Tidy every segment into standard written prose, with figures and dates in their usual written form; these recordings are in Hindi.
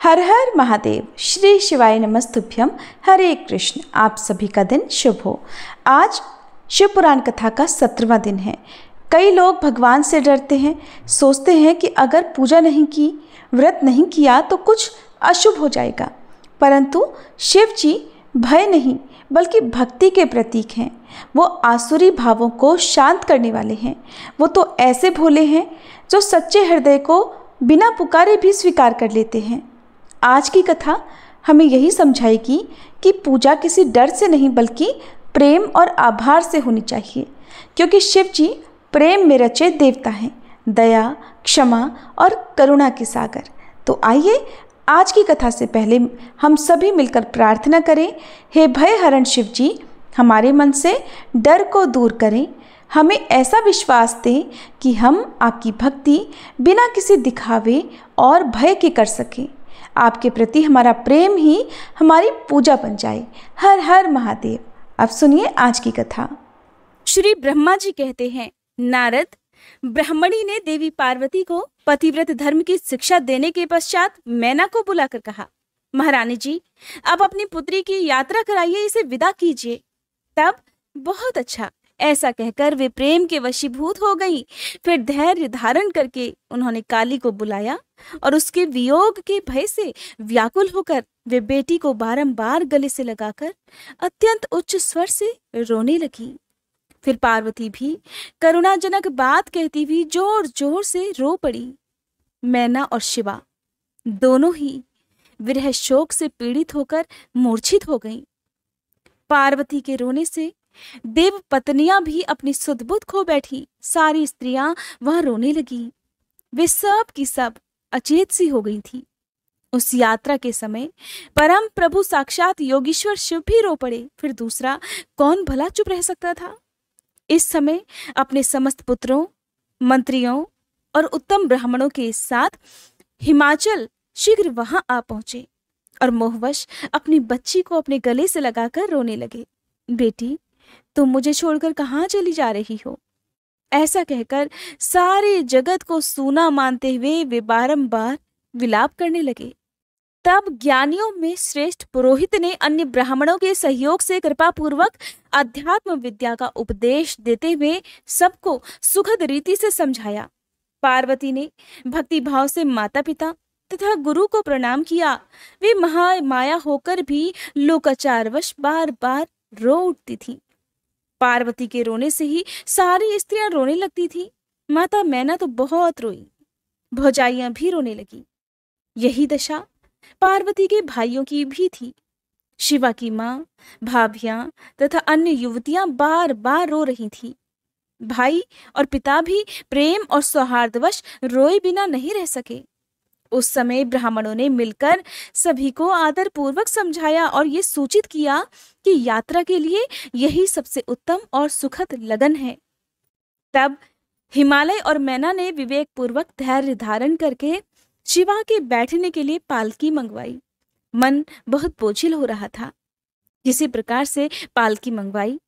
हर हर महादेव। श्री शिवाय नमस्तुभ्यम। हरे कृष्ण। आप सभी का दिन शुभ हो। आज शिव पुराण कथा का 17वां दिन है। कई लोग भगवान से डरते हैं, सोचते हैं कि अगर पूजा नहीं की, व्रत नहीं किया तो कुछ अशुभ हो जाएगा। परंतु शिव जी भय नहीं बल्कि भक्ति के प्रतीक हैं। वो आसुरी भावों को शांत करने वाले हैं। वो तो ऐसे भोले हैं जो सच्चे हृदय को बिना पुकारे भी स्वीकार कर लेते हैं। आज की कथा हमें यही समझाएगी कि पूजा किसी डर से नहीं बल्कि प्रेम और आभार से होनी चाहिए, क्योंकि शिव जी प्रेम में रचे देवता हैं, दया, क्षमा और करुणा के सागर। तो आइए आज की कथा से पहले हम सभी मिलकर प्रार्थना करें। हे भय हरण शिव जी, हमारे मन से डर को दूर करें। हमें ऐसा विश्वास दें कि हम आपकी भक्ति बिना किसी दिखावे और भय के कर सकें। आपके प्रति हमारा प्रेम ही हमारी पूजा बन जाए। हर हर महादेव। अब सुनिए आज की कथा। श्री ब्रह्मा जी कहते हैं, नारद, ब्राह्मणी ने देवी पार्वती को पतिव्रत धर्म की शिक्षा देने के पश्चात मैना को बुलाकर कहा, महारानी जी, अब अपनी पुत्री की यात्रा कराइए, इसे विदा कीजिए। तब बहुत अच्छा, ऐसा कहकर वे प्रेम के वशीभूत हो गईं। फिर धैर्य धारण करके उन्होंने काली को बुलाया और उसके वियोग के भय से व्याकुल होकर वे बेटी को बारंबार गले से लगाकर अत्यंत उच्च स्वर से रोने लगी। फिर पार्वती भी करुणाजनक बात कहती हुई जोर जोर से रो पड़ी। मैना और शिवा दोनों ही विरह शोक से पीड़ित होकर मूर्छित हो गईं। पार्वती के रोने से देव पत्नियां भी अपनी सुध-बुध खो बैठी। सारी स्त्रियां वहां रोने लगी। वे सब की सब अचेत सी हो गई थी। उस यात्रा के समय परम प्रभु साक्षात योगीश्वर शिव भी रो पड़े। फिर दूसरा कौन भला चुप रह सकता था। इस समय अपने समस्त पुत्रों, मंत्रियों और उत्तम ब्राह्मणों के साथ हिमाचल शीघ्र वहां आ पहुंचे और मोहवश अपनी बच्ची को अपने गले से लगाकर रोने लगे। बेटी, तुम मुझे छोड़कर कहाँ चली जा रही हो? ऐसा कहकर सारे जगत को सूना मानते हुए वे बारंबार विलाप करने लगे। तब ज्ञानियों में श्रेष्ठ पुरोहित ने अन्य ब्राह्मणों के सहयोग से कृपा पूर्वक अध्यात्म विद्या का उपदेश देते हुए सबको सुखद रीति से समझाया। पार्वती ने भक्ति भाव से माता पिता तथा गुरु को प्रणाम किया। वे महामाया होकर भी लोकाचारवश बार बार रो उठती थीं। पार्वती के रोने से ही सारी स्त्रियां रोने लगती थी। माता मैना तो बहुत रोई, भौजाइयां भी रोने लगी। यही दशा पार्वती के भाइयों की भी थी। शिवा की माँ, भाभियां तथा अन्य युवतियां बार बार रो रही थीं। भाई और पिता भी प्रेम और सौहार्दवश रोए बिना नहीं रह सके। उस समय ब्राह्मणों ने मिलकर सभी को आदर पूर्वक समझाया और ये सूचित किया कि यात्रा के लिए यही सबसे उत्तम और सुखद लगन है। तब हिमालय और मैना ने विवेक पूर्वक धैर्य धारण करके शिवा के बैठने के लिए पालकी मंगवाई। मन बहुत बोझिल हो रहा था। किसी प्रकार से पालकी मंगवाई।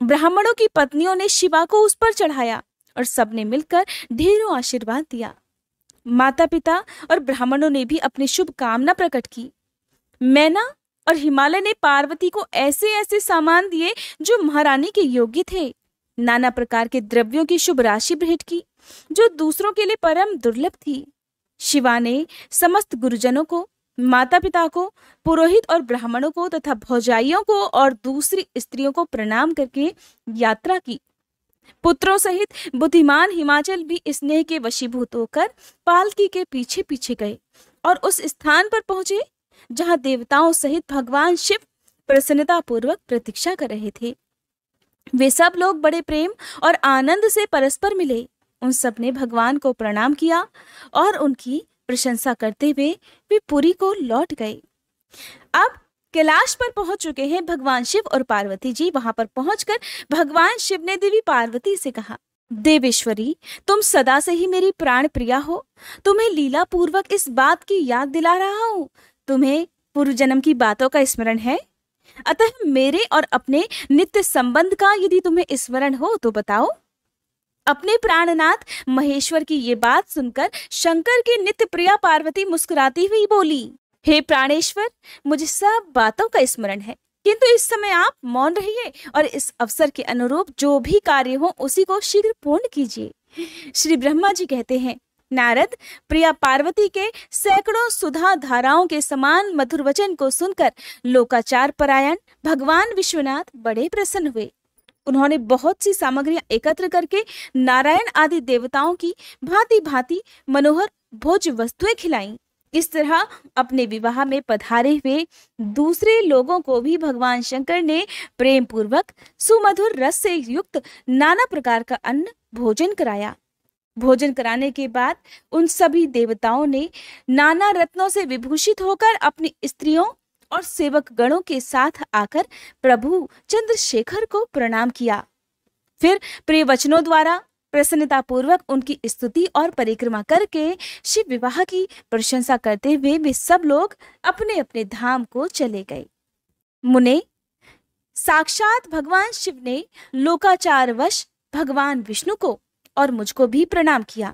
ब्राह्मणों की पत्नियों ने शिवा को उस पर चढ़ाया और सबने मिलकर ढेरों आशीर्वाद दिया। माता पिता और ब्राह्मणों ने भी अपनी शुभ कामना प्रकट की। मैना और हिमालय ने पार्वती को ऐसे ऐसे सामान दिए जो महारानी के योग्य थे। नाना प्रकार के द्रव्यों की शुभ राशि भेंट की जो दूसरों के लिए परम दुर्लभ थी। शिवा ने समस्त गुरुजनों को, माता पिता को, पुरोहित और ब्राह्मणों को तथा भौजाइयों को और दूसरी स्त्रियों को प्रणाम करके यात्रा की। पुत्रों सहित बुद्धिमान हिमाचल भी स्नेह के वशीभूत होकर पालकी के पीछे पीछे गए और उस स्थान पर पहुंचे जहां देवताओं सहित भगवान शिव प्रसन्नता पूर्वक प्रतीक्षा कर रहे थे। वे सब लोग बड़े प्रेम और आनंद से परस्पर मिले। उन सब ने भगवान को प्रणाम किया और उनकी प्रशंसा करते हुए वे पुरी को लौट गए। अब कैलाश पर पहुंच चुके हैं भगवान शिव और पार्वती जी। वहां पर पहुंचकर भगवान शिव ने देवी पार्वती से कहा, देवेश्वरी, तुम सदा से ही मेरी प्राण प्रिया हो। तुम्हें लीला पूर्वक इस बात की याद दिला रहा हूँ। तुम्हें पूर्व जन्म की बातों का स्मरण है? अतः मेरे और अपने नित्य संबंध का यदि तुम्हें स्मरण हो तो बताओ। अपने प्राणनाथ महेश्वर की ये बात सुनकर शंकर की नित्य प्रिया पार्वती मुस्कुराती हुई बोली, हे प्राणेश्वर, मुझे सब बातों का स्मरण है, किंतु इस समय आप मौन रहिए और इस अवसर के अनुरूप जो भी कार्य हो उसी को शीघ्र पूर्ण कीजिए। श्री ब्रह्मा जी कहते हैं, नारद, प्रिया पार्वती के सैकड़ों सुधा धाराओं के समान मधुर वचन को सुनकर लोकाचार परायण भगवान विश्वनाथ बड़े प्रसन्न हुए। उन्होंने बहुत सी सामग्रियां एकत्र करके नारायण आदि देवताओं की भांति भांति मनोहर भोज वस्तुएं खिलाईं। इस तरह अपने विवाह में पधारे हुए दूसरे लोगों को भी भगवान शंकर ने प्रेम पूर्वक सुमधुर रस से युक्त नाना प्रकार का अन्न भोजन कराया। भोजन कराने के बाद उन सभी देवताओं ने नाना रत्नों से विभूषित होकर अपनी स्त्रियों और सेवक गणों के साथ आकर प्रभु चंद्रशेखर को प्रणाम किया। फिर प्रिय वचनों द्वारा प्रसन्नता पूर्वक उनकी स्तुति और परिक्रमा करके शिव विवाह की प्रशंसा करते हुए वे सब लोग अपने अपने धाम को चले गए। मुने, साक्षात भगवान शिव ने लोकाचारवश भगवान विष्णु को और मुझको भी प्रणाम किया।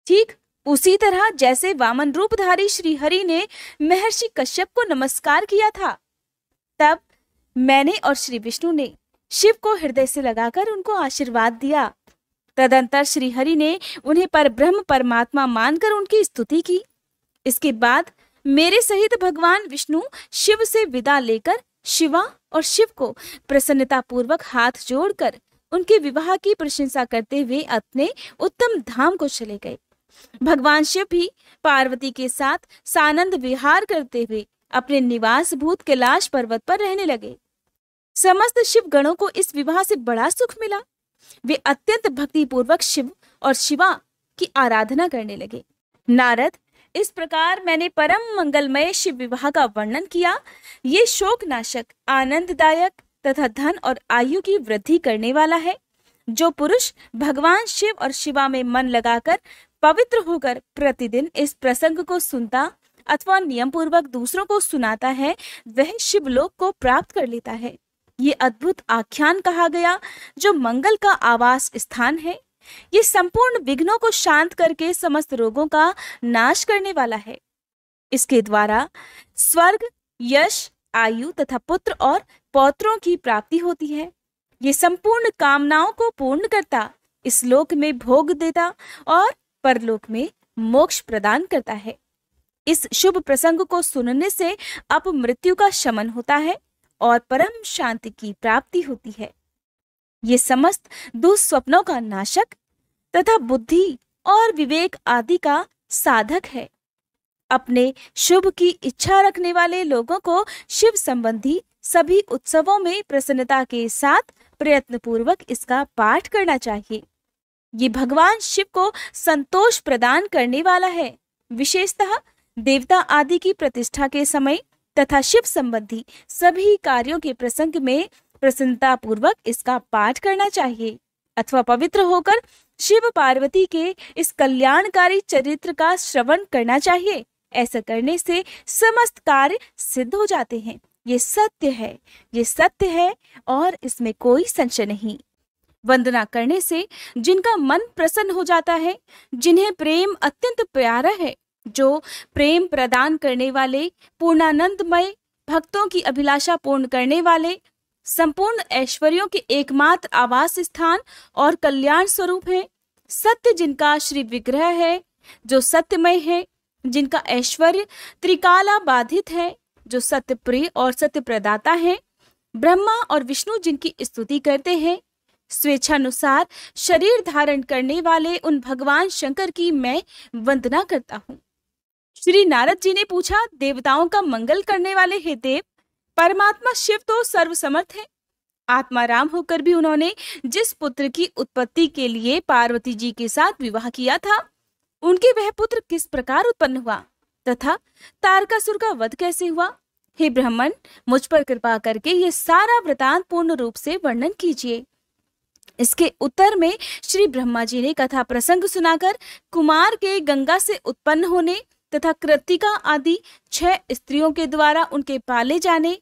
ठीक उसी तरह जैसे वामन रूपधारी श्री हरि ने महर्षि कश्यप को नमस्कार किया था, तब मैंने और श्री विष्णु ने शिव को हृदय से लगाकर उनको आशीर्वाद दिया। तदंतर श्री हरि ने उन्हें परब्रह्म परमात्मा मानकर उनकी स्तुति की। इसके बाद मेरे सहित भगवान विष्णु शिव से विदा लेकर शिवा और शिव को प्रसन्नता पूर्वक हाथ जोड़कर उनके विवाह की प्रशंसा करते हुए अपने उत्तम धाम को चले गए। भगवान शिव भी पार्वती के साथ सानंद विहार करते हुए अपने निवास भूत कैलाश पर्वत पर रहने लगे। समस्त शिव गणों को इस विवाह से बड़ा सुख मिला। वे अत्यंत भक्ति पूर्वक शिव और शिवा की आराधना करने लगे। नारद, इस प्रकार मैंने परम मंगलमय शिव विवाह का वर्णन किया। ये शोकनाशक, आनंददायक तथा धन और आयु की वृद्धि करने वाला है। जो पुरुष भगवान शिव और शिवा में मन लगाकर पवित्र होकर प्रतिदिन इस प्रसंग को सुनता अथवा नियम पूर्वक दूसरों को सुनाता है, वह शिवलोक को प्राप्त कर लेता है। ये अद्भुत आख्यान कहा गया जो मंगल का आवास स्थान है। ये संपूर्ण विघ्नों को शांत करके समस्त रोगों का नाश करने वाला है। इसके द्वारा स्वर्ग, यश, आयु तथा पुत्र और पौत्रों की प्राप्ति होती है। ये संपूर्ण कामनाओं को पूर्ण करता, इस लोक में भोग देता और परलोक में मोक्ष प्रदान करता है। इस शुभ प्रसंग को सुनने से अपमृत्यु का शमन होता है और परम शांति की प्राप्ति होती है। ये समस्त दुस्वप्नों का नाशक तथा बुद्धि और विवेक आदि का साधक है। अपने शुभ की इच्छा रखने वाले लोगों को शिव संबंधी सभी उत्सवों में प्रसन्नता के साथ प्रयत्न पूर्वक इसका पाठ करना चाहिए। ये भगवान शिव को संतोष प्रदान करने वाला है। विशेषतः देवता आदि की प्रतिष्ठा के समय तथा शिव संबंधी सभी कार्यों के प्रसंग में प्रसन्नता पूर्वक इसका पाठ करना चाहिए अथवा पवित्र होकर शिव पार्वती के इस कल्याणकारी चरित्र का श्रवण करना चाहिए। ऐसा करने से समस्त कार्य सिद्ध हो जाते हैं। ये सत्य है, ये सत्य है और इसमें कोई संशय नहीं। वंदना करने से जिनका मन प्रसन्न हो जाता है, जिन्हें प्रेम अत्यंत प्यारा है, जो प्रेम प्रदान करने वाले, पूर्णानंदमय, भक्तों की अभिलाषा पूर्ण करने वाले, संपूर्ण ऐश्वर्यों के एकमात्र आवास स्थान और कल्याण स्वरूप है, सत्य जिनका श्री विग्रह है, जो सत्यमय है, जिनका ऐश्वर्य त्रिकाला बाधित है, जो सत्य प्रिय और सत्य प्रदाता है, ब्रह्मा और विष्णु जिनकी स्तुति करते हैं, स्वेच्छानुसार शरीर धारण करने वाले उन भगवान शंकर की मैं वंदना करता हूँ। श्री नारद जी ने पूछा, देवताओं का मंगल करने वाले हे देव, परमात्मा शिव तो सर्वसमर्थ है। आत्मा राम होकर भी उन्होंने जिस पुत्र की उत्पत्ति के लिए पार्वती जी के साथ विवाह किया था, उनके वह पुत्र किस प्रकार उत्पन्न हुआ तथा तारकासुर का वध कैसे हुआ? हे ब्राह्मण, मुझ पर कृपा करके ये सारा वृतांत पूर्ण रूप से वर्णन कीजिए। इसके उत्तर में श्री ब्रह्मा जी ने कथा प्रसंग सुनाकर कुमार के गंगा से उत्पन्न होने तथा कृत्तिका आदि 6 स्त्रियों के द्वारा उनके पाले जाने,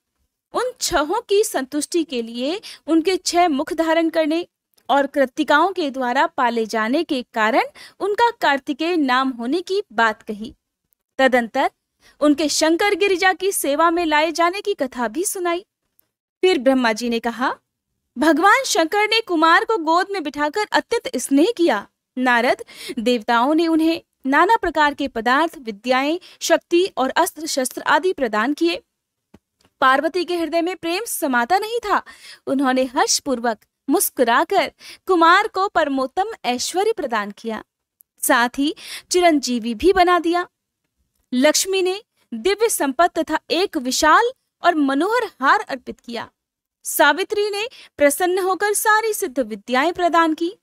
उन 6 की संतुष्टि के लिए उनके 6 मुख धारण करने और कृत्तिकाओं के द्वारा पाले जाने के कारण उनका कार्तिकेय नाम होने की बात कही। तदंतर उनके शंकर गिरिजा की सेवा में लाए जाने की कथा भी सुनाई। फिर ब्रह्मा जी ने कहा, भगवान शंकर ने कुमार को गोद में बिठाकर अत्यंत स्नेह किया। नारद, देवताओं ने उन्हें नाना प्रकार के पदार्थ, विद्याएं, शक्ति और अस्त्र शस्त्र आदि प्रदान किए। पार्वती के हृदय में प्रेम समाता नहीं था। उन्होंने हर्षपूर्वक मुस्कुराकर कुमार को परमोत्तम ऐश्वर्य प्रदान किया, साथ ही चिरंजीवी भी बना दिया। लक्ष्मी ने दिव्य संपत्ति तथा एक विशाल और मनोहर हार अर्पित किया। सावित्री ने प्रसन्न होकर सारी सिद्ध विद्याएं प्रदान की।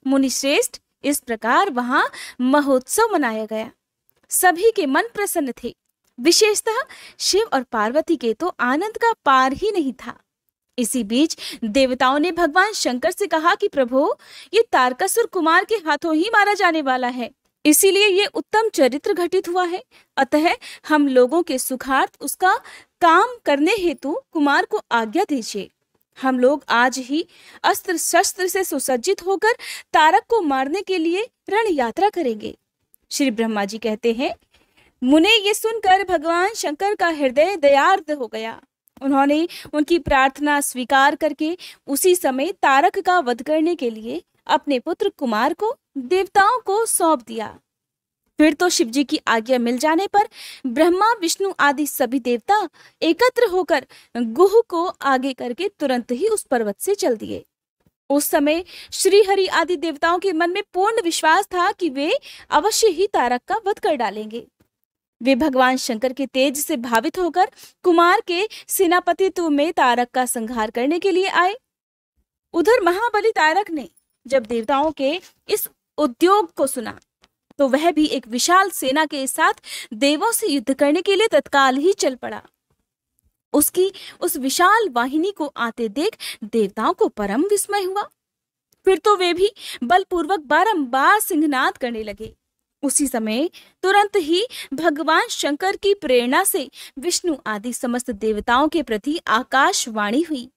मुनिश्रेष्ठ, इस प्रकार वहां महोत्सव मनाया गया। सभी के मन प्रसन्न थे। विशेषतः शिव और पार्वती के तो आनंद का पार ही नहीं था। इसी बीच देवताओं ने भगवान शंकर से कहा कि प्रभु, ये तारकासुर कुमार के हाथों ही मारा जाने वाला है, इसीलिए ये उत्तम चरित्र घटित हुआ है। अतः हम लोगों के सुखार्थ उसका काम करने हेतु कुमार को आज्ञा दीजिए। हम लोग आज ही अस्त्र शस्त्र से सुसज्जित होकर तारक को मारने के लिए रण यात्रा करेंगे। श्री ब्रह्मा जी कहते हैं, मुने ये सुनकर भगवान शंकर का हृदय दयार्द हो गया। उन्होंने उनकी प्रार्थना स्वीकार करके उसी समय तारक का वध करने के लिए अपने पुत्र कुमार को देवताओं को सौंप दिया। फिर तो शिव जी की आज्ञा मिल जाने पर ब्रह्मा, विष्णु आदि सभी देवता एकत्र होकर गुह को आगे करके तुरंत ही उस पर्वत से चल दिए। उस समय श्री हरि आदि देवताओं के मन में पूर्ण विश्वास था कि वे अवश्य ही तारक का वध कर डालेंगे। वे भगवान शंकर के तेज से भावित होकर कुमार के सेनापतित्व में तारक का संहार करने के लिए आए। उधर महाबली तारक ने जब देवताओं के इस उद्योग को सुना तो वह भी एक विशाल सेना के साथ देवों से युद्ध करने के लिए तत्काल ही चल पड़ा। उसकी उस विशाल वाहिनी को आते देख देवताओं को परम विस्मय हुआ। फिर तो वे भी बलपूर्वक बारंबार सिंहनाद करने लगे। उसी समय तुरंत ही भगवान शंकर की प्रेरणा से विष्णु आदि समस्त देवताओं के प्रति आकाशवाणी हुई।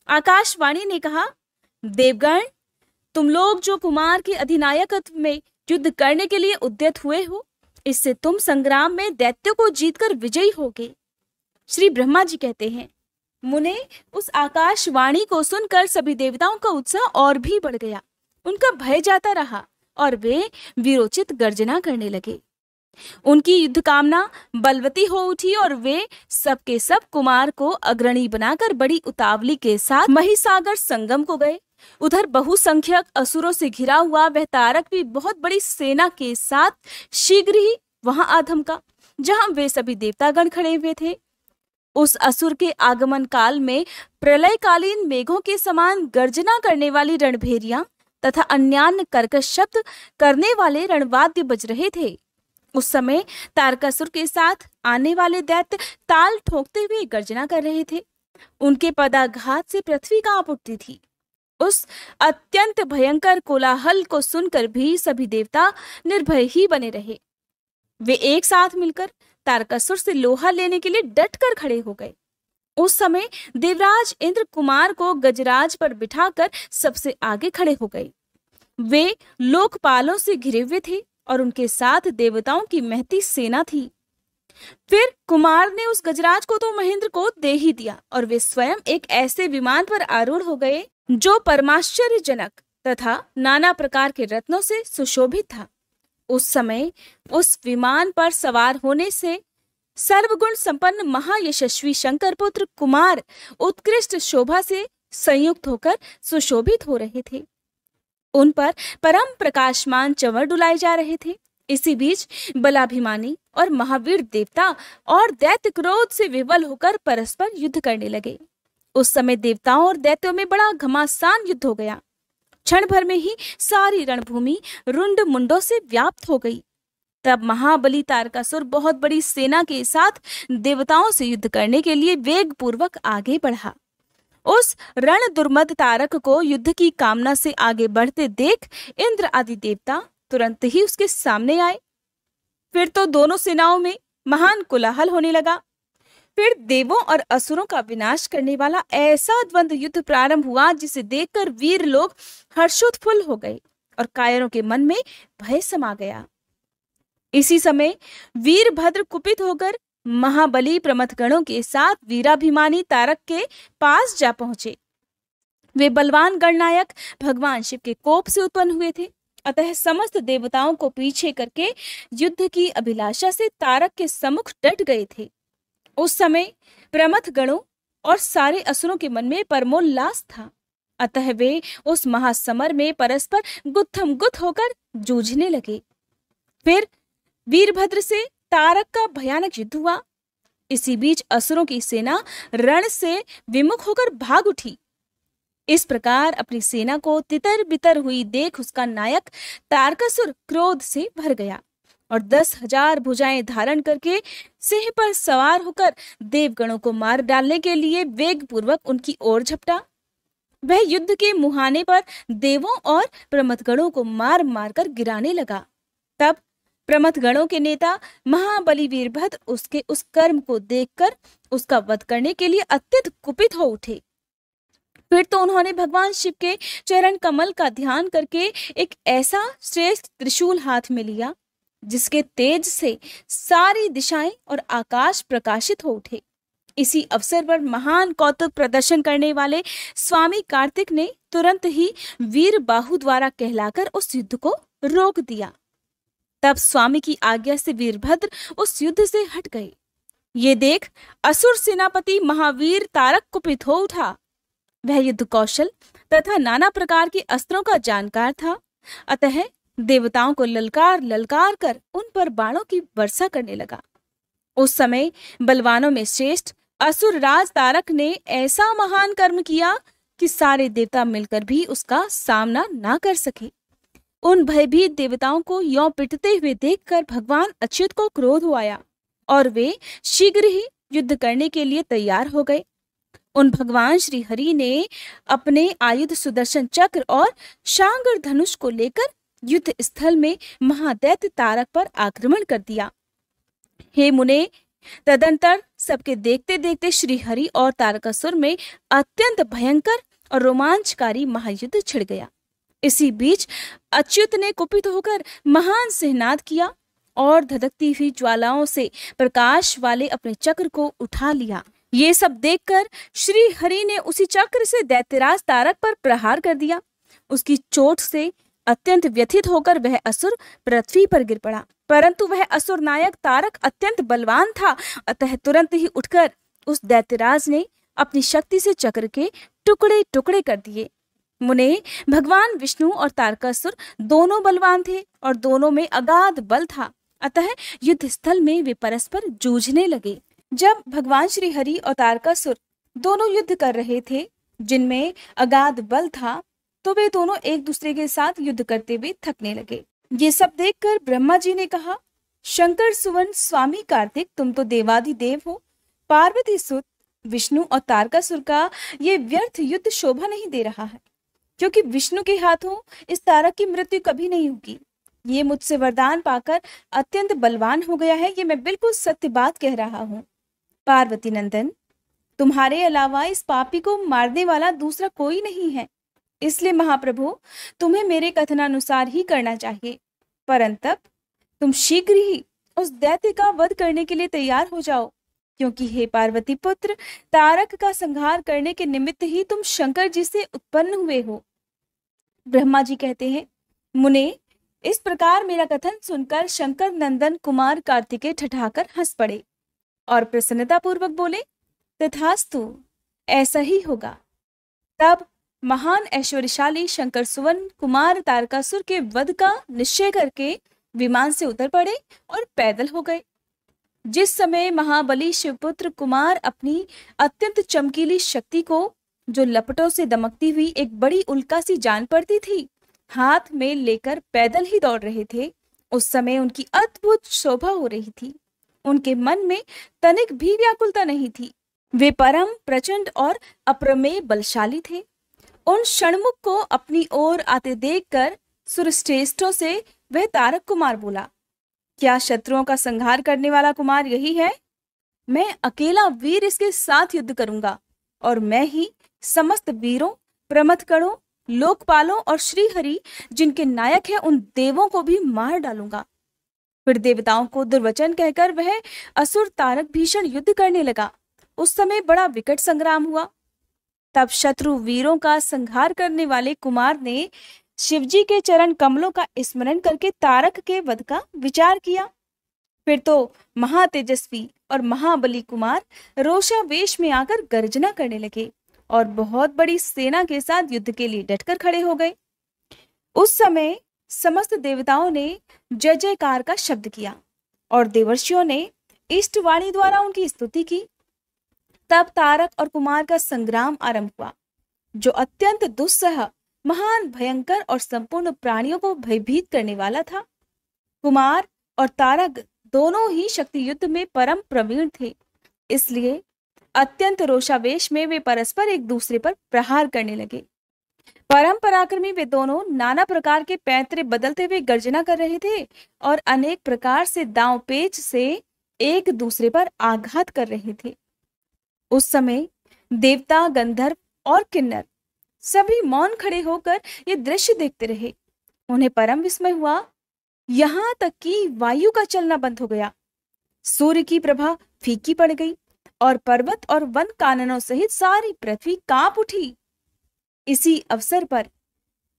आकाशवाणी ने कहा, देवगण, तुम लोग जो कुमार के अधिनायकत्व में युद्ध करने के लिए उद्यत हुए हो, इससे तुम संग्राम में दैत्यों को जीतकर विजयी होगे। श्री ब्रह्मा जी कहते हैं, मुने, उस आकाशवाणी को सुनकर सभी देवताओं का उत्साह और भी बढ़ गया। उनका भय जाता रहा और वे वीरोचित गर्जना करने लगे। उनकी युद्ध कामना बलवती हो उठी और वे सबके सब कुमार को अग्रणी बनाकर बड़ी उतावली के साथ महिसागर संगम को गए। उधर बहुसंख्यक असुरों से घिरा हुआ वह तारक भी बहुत बड़ी सेना के साथ शीघ्र ही वहां आ धमका, जहां वे सभी देवतागण खड़े हुए थे। उस असुर के आगमन काल में प्रलयकालीन मेघों के समान गर्जना करने वाली रणभेरियां तथा अन्यान्य कर्कश शब्द करने वाले रणवाद्य बज रहे थे। उस समय तारकासुर के साथ आने वाले दैत्य ताल ठोकते हुए गर्जना कर रहे थे। उनके पदाघात से पृथ्वी कांप उठती थी। उस अत्यंत भयंकर कोलाहल को सुनकर भी सभी देवता निर्भय ही बने रहे। वे एक साथ मिलकर तारकासुर से लोहा लेने के लिए डटकर खड़े हो गए। उस समय देवराज इंद्र कुमार को गजराज पर बिठाकर सबसे आगे खड़े हो गए। वे लोकपालों से घिरे हुए थे और उनके साथ देवताओं की महती सेना थी। फिर कुमार ने उस गजराज को तो महेंद्र को दे ही दिया और वे स्वयं एक ऐसे विमान पर आरूढ़ हो गए जो परमाश्चर्यजनक तथा नाना प्रकार के रत्नों से सुशोभित था। उस समय उस विमान पर सवार होने से सर्वगुण संपन्न महायशस्वी शंकर पुत्र कुमार उत्कृष्ट शोभा से संयुक्त होकर सुशोभित हो रहे थे। उन पर परम प्रकाशमान चंवर डुलाए जा रहे थे। इसी बीच बलाभिमानी और महावीर देवता और दैत्य क्रोध से विवल होकर परस्पर युद्ध करने लगे। उस समय देवताओं और दैत्यों में बड़ा घमासान युद्ध हो गया। क्षण भर में ही सारी रणभूमि रुंड मुंडों से व्याप्त हो गई। तब महाबली तारकासुर बहुत बड़ी सेना के साथ देवताओं से युद्ध करने के लिए वेग पूर्वक आगे बढ़ा। उस रण दुर्मद तारक को युद्ध की कामना से आगे बढ़ते देख इंद्र आदि देवता तुरंत ही उसके सामने आए। फिर तो दोनों सेनाओं में महान कोलाहल होने लगा। फिर देवों और असुरों का विनाश करने वाला ऐसा द्वंद्व युद्ध प्रारंभ हुआ जिसे देखकर वीर लोग हर्षोत्फुल्ल हो गए और कायरों के मन में भय समा गया। इसी समय वीरभद्र कुपित होकर महाबली प्रमथगणों के साथ वीराभिमानी तारक के पास जा पहुंचे। वे बलवान गणनायक भगवान शिव के कोप से उत्पन्न हुए थे, अतः समस्त देवताओं को पीछे करके युद्ध की अभिलाषा से तारक के सम्मुख डट गए थे। उस समय प्रमथ गणों और सारे असुरों के मन में परमोल्लास था, अतः वे उस महासमर में परस्पर गुत्थम गुत्थ होकर जूझने लगे। फिर वीरभद्र से तारक का भयानक युद्ध हुआ। इसी बीच असुरों की सेना रण से विमुख होकर भाग उठी। इस प्रकार अपनी सेना को तितर बितर हुई देख उसका नायक तारकासुर क्रोध से भर गया और 10,000 भुजाएं धारण करके सिंह पर सवार होकर देवगणों को मार डालने के लिए वेग पूर्वक उनकी ओर झपटा। वह युद्ध के मुहाने पर देवों और प्रमथगणों को मार मार कर गिराने लगा। तब प्रमथगणों के नेता महाबली वीरभद्र उसके उस कर्म को देखकर उसका वध करने के लिए अत्यंत कुपित हो उठे। फिर तो उन्होंने भगवान शिव के चरण कमल का ध्यान करके एक ऐसा श्रेष्ठ त्रिशूल हाथ में लिया जिसके तेज से सारी दिशाएं और आकाश प्रकाशित हो उठे। इसी अवसर पर महान कौतुक प्रदर्शन करने वाले स्वामी कार्तिक ने तुरंत ही वीर बाहु द्वारा कहलाकर उस युद्ध को रोक दिया। तब स्वामी की आज्ञा से वीरभद्र उस युद्ध से हट गए। ये देख असुर सेनापति महावीर तारक कुपित हो उठा। वह युद्ध कौशल तथा नाना प्रकार के अस्त्रों का जानकार था, अतः देवताओं को ललकार ललकार कर उन पर बाणों की वर्षा करने लगा। उस समय बलवानों में श्रेष्ठ असुर राज तारक ने ऐसा महान कर्म किया कि सारे देवता मिलकर भी उसका सामना ना कर सके। उन भयभीत देवताओं को यों पिटते हुए देखकर भगवान अच्युत को क्रोध हो आया और वे शीघ्र ही युद्ध करने के लिए तैयार हो गए। उन भगवान श्री हरि ने अपने आयुध सुदर्शन चक्र और शांगर धनुष को लेकर युद्ध स्थल में महादैत्य तारक पर आक्रमण कर दिया। हे मुने, तदंतर सबके देखते देखते श्री हरि और तारकासुर में अत्यंत भयंकर और रोमांचकारी महायुद्ध छिड़ गया। इसी बीच अच्युत ने कुपित होकर महान सिंहनाद किया और धधकती हुई ज्वालाओं से प्रकाश वाले अपने चक्र को उठा लिया। ये सब देखकर श्री हरि ने उसी चक्र से दैत्यराज तारक पर प्रहार कर दिया। उसकी चोट से अत्यंत व्यथित होकर वह असुर पृथ्वी पर गिर पड़ा, परंतु वह असुर नायक तारक अत्यंत बलवान था, अतः तुरंत ही उठकर उस दैत्यराज ने अपनी शक्ति से चक्र के टुकड़े टुकड़े कर दिए। मुने, भगवान विष्णु और तारकासुर दोनों बलवान थे और दोनों में अगाध बल था, अतः युद्ध स्थल में वे परस्पर जूझने लगे। जब भगवान श्री हरि और तारकासुर दोनों युद्ध कर रहे थे जिनमें अगाध बल था, तो वे दोनों एक दूसरे के साथ युद्ध करते हुए थकने लगे। ये सब देखकर ब्रह्मा जी ने कहा, शंकर सुवन स्वामी कार्तिक, तुम तो देवादिदेव हो। पार्वती सुत विष्णु और तारकासुर का ये व्यर्थ युद्ध शोभा नहीं दे रहा है, क्योंकि विष्णु के हाथों इस तारक की मृत्यु कभी नहीं होगी। ये मुझसे वरदान पाकर अत्यंत बलवान हो गया है, ये मैं बिल्कुल सत्य बात कह रहा हूँ। पार्वती नंदन, तुम्हारे अलावा इस पापी को मारने वाला दूसरा कोई नहीं है, इसलिए महाप्रभु तुम्हें मेरे कथनानुसार ही करना चाहिए। परंतु तुम शीघ्र ही उस दैत्य का वध करने के लिए तैयार हो जाओ, क्योंकि हे पार्वती पुत्र, तारक का संहार करने के निमित्त ही तुम शंकर जी से उत्पन्न हुए हो। ब्रह्मा जी कहते हैं, मुने, इस प्रकार मेरा कथन सुनकर शंकर नंदन कुमार कार्तिकेय ठठाकर हंस पड़े और प्रसन्नता पूर्वक बोले, तथास्तु, ऐसा ही होगा। तब महान ऐश्वर्यशाली शंकर सुवन कुमार तारकासुर के वध का निश्चय करके विमान से उतर पड़े और पैदल हो गए। जिस समय महाबली शिवपुत्र कुमार अपनी अत्यंत चमकीली शक्ति को, जो लपटों से दमकती हुई एक बड़ी उल्का सी जान पड़ती थी, हाथ में लेकर पैदल ही दौड़ रहे थे, उस समय उनकी अद्भुत शोभा हो रही थी। उनके मन में तनिक भी व्याकुलता नहीं थी। वे परम प्रचंड और अप्रमेय बलशाली थे। उन षणमुख को अपनी ओर आते देखकर सुरश्रेष्ठों से वह तारक कुमार बोला, क्या शत्रुओं का संहार करने वाला कुमार यही है? मैं अकेला वीर इसके साथ युद्ध करूंगा और मैं ही समस्त वीरों, प्रमथगणों, लोकपालों और श्रीहरि जिनके नायक हैं उन देवों को भी मार डालूंगा। फिर देवताओं को दुर्वचन कहकर वह असुर तारक भीषण युद्ध करने लगा। उस समय बड़ा विकट संग्राम हुआ। तब शत्रु वीरों का संहार करने वाले कुमार ने शिवजी के चरण कमलों का स्मरण करके तारक के वध का विचार किया। फिर तो महातेजस्वी और महाबली कुमार रोषावेश में आकर गर्जना करने लगे और बहुत बड़ी सेना के साथ युद्ध के लिए डटकर खड़े हो गए। उस समय समस्त देवताओं ने जय जयकार का शब्द किया और देवर्षियों ने इष्टवाणी द्वारा उनकी स्तुति की। तब तारक और कुमार का संग्राम आरंभ हुआ, जो अत्यंत दुस्सह, महान, भयंकर और संपूर्ण प्राणियों को भयभीत करने वाला था। कुमार और तारक दोनों ही शक्ति युद्ध में परम प्रवीण थे, इसलिए अत्यंत रोषावेश में वे परस्पर एक दूसरे पर प्रहार करने लगे। परम पराक्रमी वे दोनों नाना प्रकार के पैंतरे बदलते हुए गर्जना कर रहे थे और अनेक प्रकार से दांव पेच से एक दूसरे पर आघात कर रहे थे। उस समय देवता, गंधर्व और किन्नर सभी मौन खड़े होकर ये दृश्य देखते रहे। उन्हें परम विस्मय हुआ, यहां तक कि वायु का चलना बंद हो गया, सूर्य की प्रभा फीकी पड़ गई और पर्वत और वन काननों सहित सारी पृथ्वी कांप उठी। इसी अवसर पर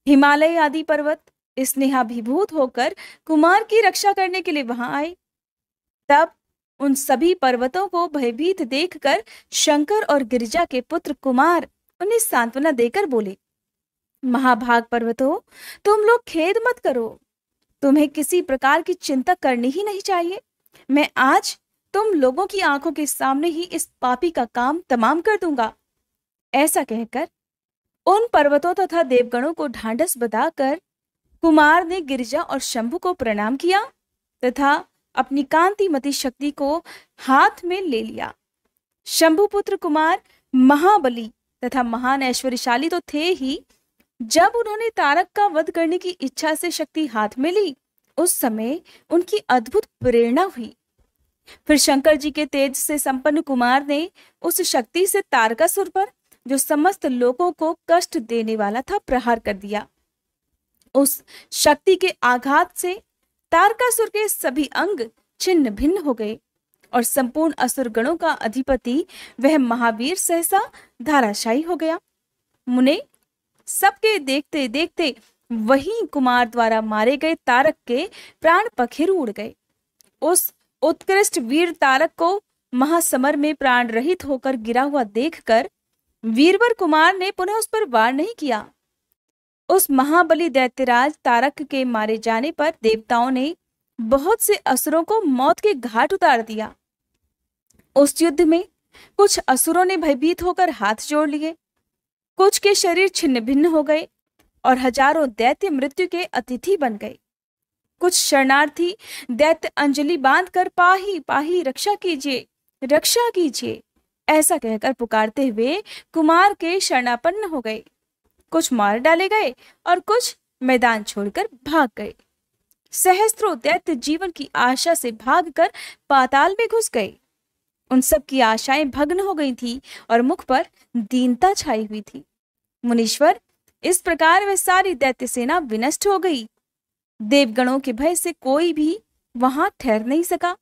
हिमालय आदि पर्वत स्नेहाभिभूत होकर कुमार की रक्षा करने के लिए वहां आए। तब उन सभी पर्वतों को भयभीत देखकर शंकर और गिरिजा के पुत्र कुमार उन्हें सांत्वना देकर बोले, महाभाग पर्वतों, तुम लोग खेद मत करो, तुम्हें किसी प्रकार की चिंता करनी ही नहीं चाहिए। मैं आज तुम लोगों की आंखों के सामने ही इस पापी का काम तमाम कर दूंगा। ऐसा कहकर उन पर्वतों तथा देवगणों को ढांढस बताकर कुमार ने गिरिजा और शंभु को प्रणाम किया तथा अपनी कांतिमती शक्ति को हाथ में ले लिया। शंभु पुत्र कुमार महाबली तथा महान ऐश्वर्यशाली तो थे ही, जब उन्होंने तारक का वध करने की इच्छा से शक्ति हाथ में ली, उस समय उनकी अद्भुत प्रेरणा हुई। फिर शंकर जी के तेज से संपन्न कुमार ने उस शक्ति से तारकासुर पर, जो समस्त लोगों को कष्ट देने वाला था, प्रहार कर दिया। उस शक्ति के आघात से तारकासुर के सभी अंग छिन्न भिन्न हो गए और संपूर्ण असुर गणों का अधिपति वह महावीर सहसा धाराशायी हो गया। मुने, सबके देखते देखते वही कुमार द्वारा मारे गए तारक के प्राण पखेरु उड़ गए। उस उत्कृष्ट वीर तारक को महासमर में प्राण रहित होकर गिरा हुआ देखकर वीरवर कुमार ने पुनः उस पर वार नहीं किया। उस महाबली दैत्यराज तारक के मारे जाने पर देवताओं ने बहुत से असुरों को मौत के घाट उतार दिया। उस युद्ध में कुछ असुरों ने भयभीत होकर हाथ जोड़ लिए, कुछ के शरीर छिन्न भिन्न हो गए और हजारों दैत्य मृत्यु के अतिथि बन गए। कुछ शरणार्थी दैत्य अंजलि बांधकर पाही पाही रक्षा कीजिए ऐसा कहकर पुकारते हुए कुमार के शरणापन्न हो गए। कुछ मार डाले गए और कुछ मैदान छोड़कर भाग गए। सहस्त्रों दैत्य जीवन की आशा से भागकर पाताल में घुस गए। उन सब की आशाएं भग्न हो गई थी और मुख पर दीनता छाई हुई थी। मुनीश्वर, इस प्रकार वह सारी दैत्य सेना विनष्ट हो गई। देवगणों के भय से कोई भी वहां ठहर नहीं सका।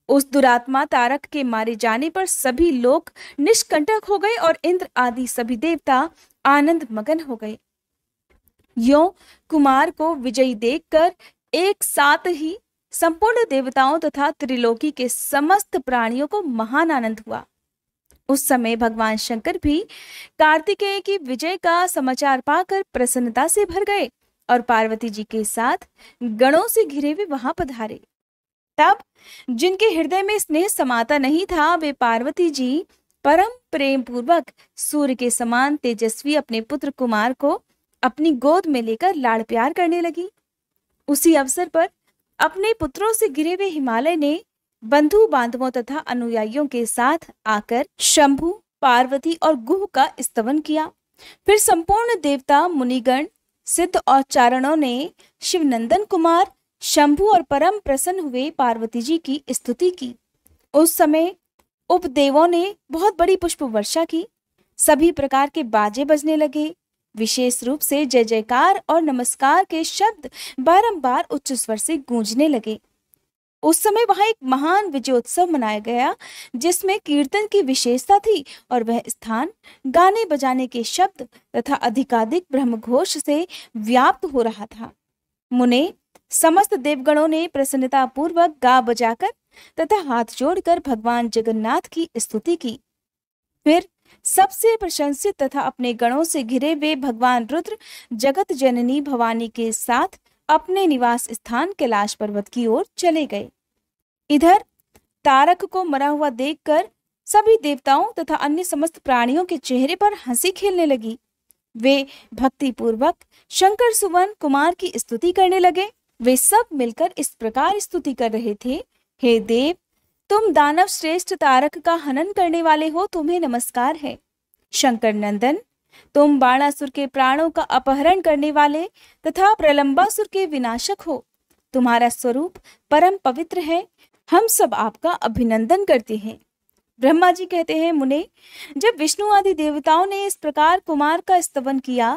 उस दुरात्मा तारक के मारे जाने पर सभी लोग निष्कंटक हो गए और इंद्र आदि सभी देवता आनंद मगन हो गए। यों कुमार को विजयी देखकर एक साथ ही संपूर्ण देवताओं तथा त्रिलोकी के समस्त प्राणियों को महान आनंद हुआ। उस समय भगवान शंकर भी कार्तिकेय की विजय का समाचार पाकर प्रसन्नता से भर गए और पार्वती जी के साथ गणों से घिरे हुए वहां पधारे। तब जिनके हृदय में स्नेह समाता नहीं था, वे पार्वती जी परम प्रेम पूर्वक सूर्य के समान तेजस्वी अपने पुत्र कुमार को अपनी गोद में लेकर लाड़ प्यार करने लगी। उसी अवसर पर अपने पुत्रों से घिरे हुए हिमालय ने बंधु बांधवों तथा अनुयायियों के साथ आकर शंभु, पार्वती और गुह का स्तवन किया। फिर संपूर्ण देवता, मुनिगण, सिद्ध और चारणों ने शिवनंदन कुमार शंभु और परम प्रसन्न हुए पार्वती जी की स्तुति की। उस समय उपदेवों ने बहुत बड़ी पुष्प वर्षा की। सभी प्रकार के बाजे बजने लगे। विशेष रूप से जय जयकार और नमस्कार के शब्द बारंबार उच्च स्वर से गूंजने लगे। उस समय वहां एक महान विजयोत्सव मनाया गया जिसमें कीर्तन की विशेषता थी और वह स्थान गाने बजाने के शब्द तथा अधिकाधिक ब्रह्मघोष से व्याप्त हो रहा था। मुने समस्त देवगणों ने प्रसन्नता पूर्वक गा बजाकर तथा हाथ जोड़कर भगवान जगन्नाथ की स्तुति की। फिर सबसे प्रशंसित तथा अपने गणों से घिरे हुए भगवान रुद्र जगत जननी भवानी के साथ अपने निवास स्थान कैलाश पर्वत की ओर चले गए। इधर तारक को मरा हुआ देखकर सभी देवताओं तथा अन्य समस्त प्राणियों के चेहरे पर हंसी खेलने लगी। वे भक्ति पूर्वक शंकर सुवन कुमार की स्तुति करने लगे। वे सब मिलकर इस प्रकार स्तुति कर रहे थे, हे देव, तुम दानव श्रेष्ठ तारक का हनन करने वाले हो, तुम्हें नमस्कार है। शंकर नंदन, तुम बाणासुर के प्राणों का अपहरण करने वाले तथा प्रलंबासुर के विनाशक हो। तुम्हारा स्वरूप परम पवित्र है, हम सब आपका अभिनंदन करते हैं। ब्रह्मा जी कहते हैं, मुने, जब विष्णु आदि देवताओं ने इस प्रकार कुमार का स्तवन किया,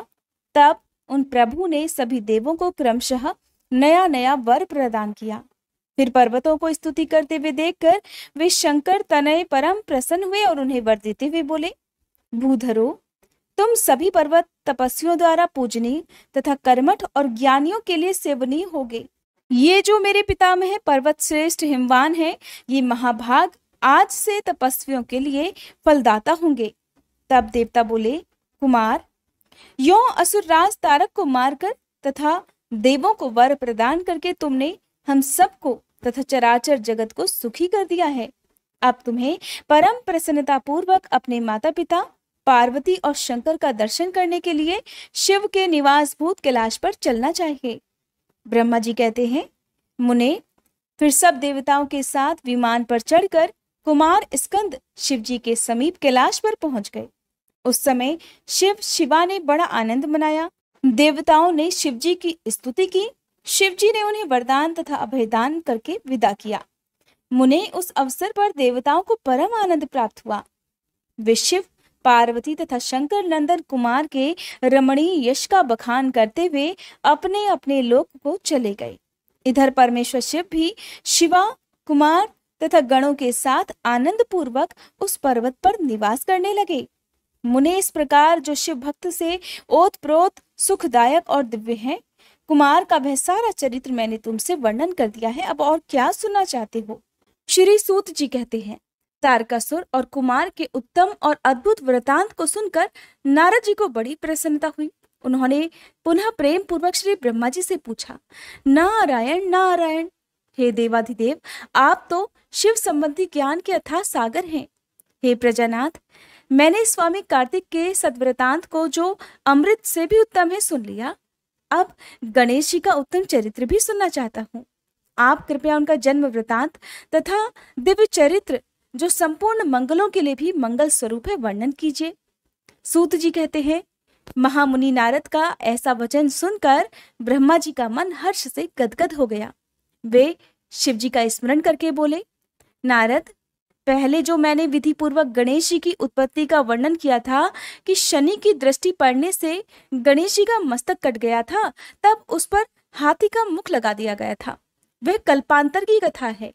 तब उन प्रभु ने सभी देवों को क्रमशः नया नया वर प्रदान किया। फिर पर्वतों को स्तुति करते हुए देखकर वे शंकर तनय परम प्रसन्न हुए और उन्हें वर देते हुए बोले, भूधरो, तुम सभी पर्वत तपस्वियों द्वारा पूजनीय तथा कर्मठ और ज्ञानियों के लिए सेवनीय होगे। ये जो मेरे पितामह पर्वत श्रेष्ठ हिमवान है, ये महाभाग आज से तपस्वियों के लिए फलदाता होंगे। तब देवता बोले, कुमार, यो असुरराज तारक को मारकर तथा देवों को वर प्रदान करके तुमने हम सबको तथा चराचर जगत को सुखी कर दिया है। अब तुम्हें परम प्रसन्नता पूर्वक अपने माता पिता पार्वती और शंकर का दर्शन करने के लिए शिव के निवास भूत कैलाश पर चलना चाहिए। ब्रह्मा जी कहते हैं, मुने, फिर सब देवताओं के साथ विमान पर चढ़कर कुमार स्कंद शिव जी के समीप कैलाश पर पहुंच गए। उस समय शिव शिवा ने बड़ा आनंद मनाया। देवताओं ने शिव जी की स्तुति की। शिव जी ने उन्हें वरदान तथा अभयदान करके विदा किया। मुने, उस अवसर पर देवताओं को परम आनंद प्राप्त हुआ। वे शिव, पार्वती तथा शंकर नंदन कुमार के रमणीय यश का बखान करते हुए अपने अपने लोक को चले गए। इधर परमेश्वर शिव भी शिवा, कुमार तथा गणों के साथ आनंद पूर्वक उस पर्वत पर निवास करने लगे। मुने, इस प्रकार जो शिव भक्त से ओतप्रोत सुखदायक और दिव्य है, कुमार का वह सारा चरित्र मैंने तुमसे वर्णन कर दिया है। अब और क्या सुनना चाहते हो? श्री सूत जी कहते हैं, तारकासुर और कुमार के उत्तम और अद्भुत वृतांत को सुनकर नारद जी को बड़ी प्रसन्नता हुई। उन्होंने पुनः प्रेम पूर्वक श्री ब्रह्मा जी से पूछा, नारायण नारायण, हे देवाधिदेव, आप तो शिव संबंधी ज्ञान के अथाह सागर हैं। हे प्रजानाथ, मैंने स्वामी कार्तिक के सद्वृतांत को, जो अमृत से भी उत्तम है, सुन लिया। अब गणेश जी का उत्तम चरित्र भी सुनना चाहता हूँ। आप कृपया उनका जन्म वृतांत तथा दिव्य चरित्र, जो संपूर्ण मंगलों के लिए भी मंगल स्वरूप है, वर्णन कीजिए। सूत जी कहते हैं, महामुनि नारद का ऐसा वचन सुनकर ब्रह्मा जी का मन हर्ष से गदगद हो गया। वे शिव जी का स्मरण करके बोले, नारद, पहले जो मैंने विधि पूर्वक गणेश जी की उत्पत्ति का वर्णन किया था कि शनि की दृष्टि पड़ने से गणेश जी का मस्तक कट गया था, तब उस पर हाथी का मुख लगा दिया गया था, वह कल्पांतर की कथा है।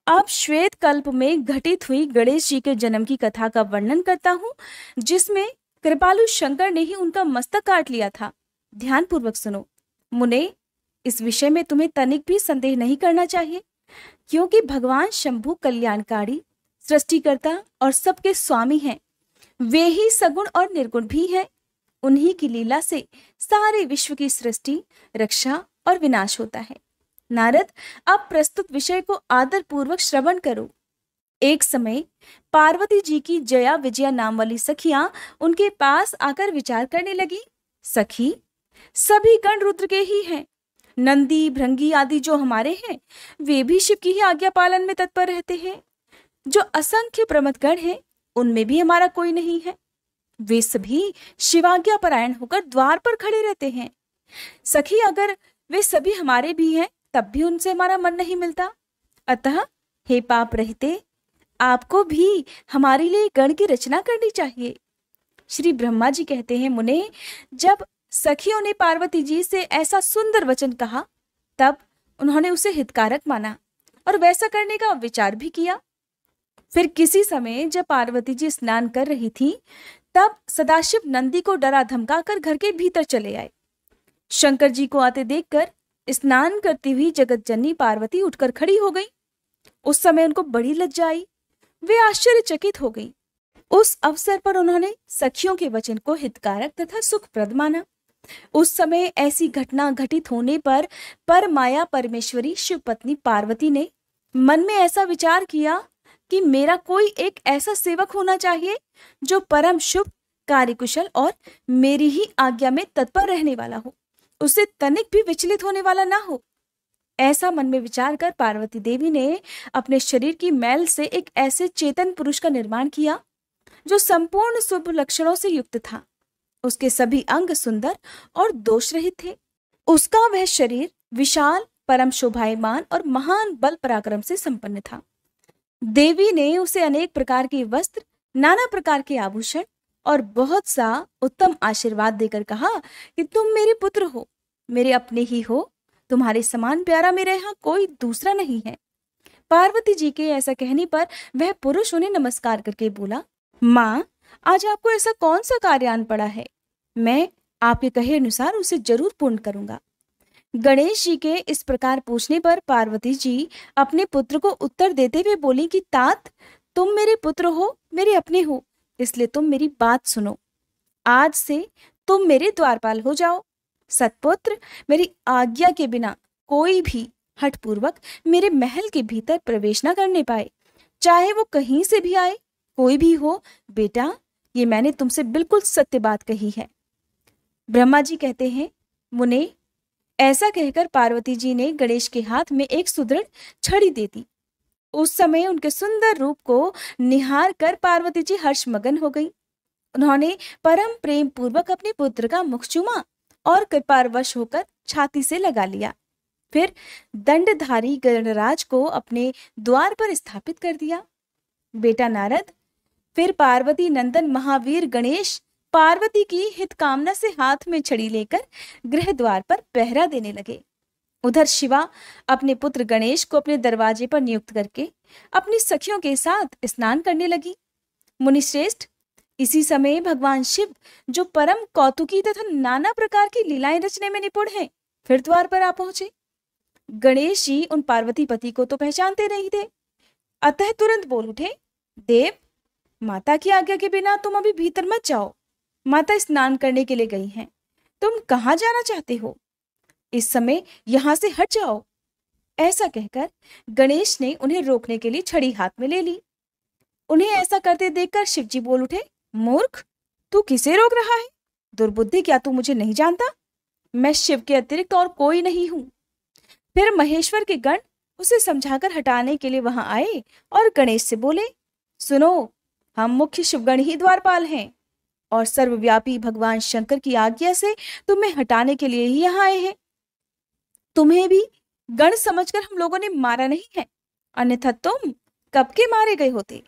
अब श्वेत कल्प में घटित हुई गणेश जी के जन्म की कथा का वर्णन करता हूँ, जिसमें कृपालु शंकर ने ही उनका मस्तक काट लिया था। ध्यान पूर्वक सुनो। मुने, इस विषय में तुम्हें तनिक भी संदेह नहीं करना चाहिए, क्योंकि भगवान शंभु कल्याणकारी, सृष्टिकर्ता और सबके स्वामी हैं। वे ही सगुण और निर्गुण भी हैं। उन्हीं की लीला से सारे विश्व की सृष्टि, रक्षा और विनाश होता है। नारद, अब प्रस्तुत विषय को आदर पूर्वक श्रवण करो। एक समय पार्वती जी की जया विजया नाम वाली सखियां उनके पास आकर विचार करने लगी, सखी, सभी गण रुद्र के ही हैं। नंदी, भृंगी आदि जो हमारे हैं, वे भी शिव की ही आज्ञा पालन में तत्पर रहते हैं। जो असंख्य प्रमथगण हैं, उनमें भी हमारा कोई नहीं है। वे सभी शिवाज्ञा परायण होकर द्वार पर खड़े रहते हैं। सखी, अगर वे सभी हमारे भी हैं, तब भी उनसे हमारा मन नहीं मिलता। अतः हे पाप रहते, आपको भी हमारे लिए गण की रचना करनी चाहिए। श्री ब्रह्मा जी कहते हैं, मुने, जब सखियों ने पार्वती जी से ऐसा सुंदर वचन कहा, तब उन्होंने उसे हितकारक माना और वैसा करने का विचार भी किया। फिर किसी समय जब पार्वती जी स्नान कर रही थी, तब सदाशिव नंदी को डरा धमकाकर घर के भीतर चले आए। शंकर जी को आते देखकर स्नान करती हुई जगत जननी पार्वती उठकर खड़ी हो गई। उस समय उनको बड़ी लज्जा आई, वे आश्चर्यचकित हो गई। उस अवसर पर उन्होंने सखियों के वचन को हितकारक तथा सुखप्रद माना। उस समय ऐसी घटना घटित होने पर माया परमेश्वरी शिव पत्नी पार्वती ने मन में ऐसा विचार किया कि मेरा कोई एक ऐसा सेवक होना चाहिए जो परम शुभ, कार्यकुशल और मेरी ही आज्ञा में तत्पर रहने वाला हो, उसे तनिक भी विचलित होने वाला ना हो। ऐसा मन में विचार कर पार्वती देवी ने अपने शरीर की मैल से एक ऐसे चेतन पुरुष का निर्माण किया जो संपूर्ण शुभ लक्षणों से युक्त था। उसके सभी अंग सुंदर और दोष रहित थे। उसका वह शरीर विशाल, परम शोभायमान और महान बल पराक्रम से संपन्न था। देवी ने उसे अनेक प्रकार के वस्त्र, नाना प्रकार के आभूषण और बहुत सा उत्तम आशीर्वाद देकर कहा कि तुम मेरे पुत्र हो, मेरे अपने ही हो, तुम्हारे समान प्यारा मेरे यहाँ कोई दूसरा नहीं है। पार्वती जी के ऐसा कहने पर वह पुरुष उन्हें नमस्कार करके बोला, माँ, आज आपको ऐसा कौन सा कार्य आन पड़ा है? मैं आपके कहे अनुसार उसे जरूर पूर्ण करूंगा। गणेश जी के इस प्रकार पूछने पर पार्वती जी अपने पुत्र को उत्तर देते हुए बोली कि तात, तुम मेरे पुत्र हो, मेरे अपने हो, इसलिए तुम मेरी बात सुनो। आज से तुम मेरे द्वारपाल हो जाओ। सतपुत्र, मेरी आज्ञा के बिना कोई भी हठपूर्वक मेरे महल के भीतर प्रवेश न करने पाए, चाहे वो कहीं से भी आए, कोई भी हो। बेटा, ये मैंने तुमसे बिल्कुल सत्य बात कही है। ब्रह्मा जी कहते हैं, मुने, ऐसा कहकर पार्वती जी ने गणेश के हाथ में एक सुदृढ़ छड़ी दे दी। उस समय उनके सुंदर रूप को निहार कर पार्वती जी हर्षमगन हो गई। उन्होंने परम प्रेम पूर्वक अपने पुत्र का मुख चूमा और कृपावश होकर छाती से लगा लिया। फिर दंडधारी गणराज को अपने द्वार पर स्थापित कर दिया। बेटा नारद, फिर पार्वती नंदन महावीर गणेश पार्वती की हित कामना से हाथ में छड़ी लेकर गृह द्वार पर पहरा देने लगे। उधर शिवा अपने पुत्र गणेश को अपने दरवाजे पर नियुक्त करके अपनी सखियों के साथ स्नान करने लगी। मुनिश्रेष्ठ, इसी समय भगवान शिव, जो परम कौतुकी तथा नाना प्रकार की लीलाएं रचने में निपुण हैं, फिर द्वार पर आ पहुंचे। गणेश जी उन पार्वती पति को तो पहचानते नहीं थे, अतः तुरंत बोल उठे, देव, माता की आज्ञा के बिना तुम अभी भीतर मत जाओ। माता स्नान करने के लिए गई हैं। तुम कहाँ जाना चाहते हो? इस समय यहां से हट जाओ। ऐसा कहकर गणेश ने उन्हें रोकने के लिए छड़ी हाथ में ले ली। उन्हें ऐसा करते देखकर शिवजी बोल उठे, मूर्ख, तू किसे रोक रहा है? दुर्बुद्धि, क्या तू मुझे नहीं जानता? मैं शिव के अतिरिक्त और कोई नहीं हूं। फिर महेश्वर के गण उसे समझाकर हटाने के लिए वहां आए और गणेश से बोले, सुनो, हम मुख्य शिवगण ही द्वारपाल हैं और सर्वव्यापी भगवान शंकर की आज्ञा से तुम्हें हटाने के लिए ही यहाँ आए हैं। तुम्हें भी गण समझकर हम लोगों ने मारा नहीं है, अन्यथा तुम कब के मारे गए होते।